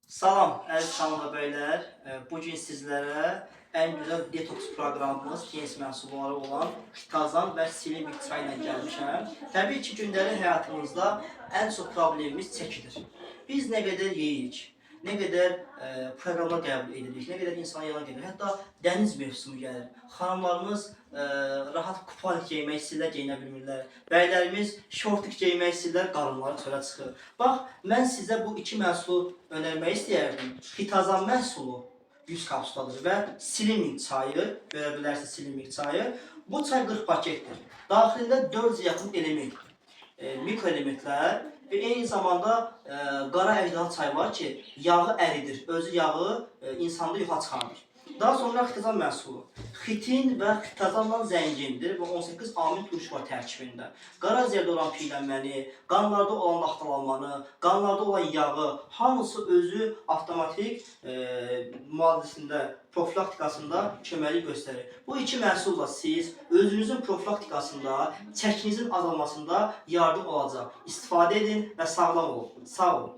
Salam əziz xanım və beylər. Bugün sizlərə ən gözəl detoks proqramımız TNS məhsulları olan Xitazan və Silimik çay ilə gəlmişəm. Təbii ki, gündəlik həyatımızda ən çox problemimiz çəkidir. Biz nə qədər yeyirik, nə qədər proqramlar qəbul edirik, nə qədər insan yana gedir. Hətta dəniz mövsümü gəlir. Xanımlarımız rahat kupalik geymək istəyirlər, geyinə bilmirlər. Bəylərimiz şortik geymək istəyirlər, qarınları çölə çıxır. Bax, mən sizə bu iki məhsulu önərmək istəyərdim. Xitazan məhsulu 100 kapsuladır və Silimik çayı, görə bilərsiniz Silimik çayı. Bu çay 40 paketdir. Daxilində 400 yaxın element, mikroelementlər və eyni zamanda qara əjdaha çayı var ki, yağı əridir. Özü yağı insanda yuxa çıxardır. Daha sonra xitazan məhsulu. Xitin və xitazanla zəngindir və 18 amil turş var tərkibində. Qaraciyərdə olan piylənməni, qanlarda olan laxtalanmanı, qanlarda olan yağı, hamısı özü avtomatik müalicəsində, profilaktikasında köməklik göstərir. Bu iki məhsulla siz özünüzün profilaktikasında, çəkinizin azalmasında yardım olacaq. İstifadə edin və sağlam olun. Sağ olun.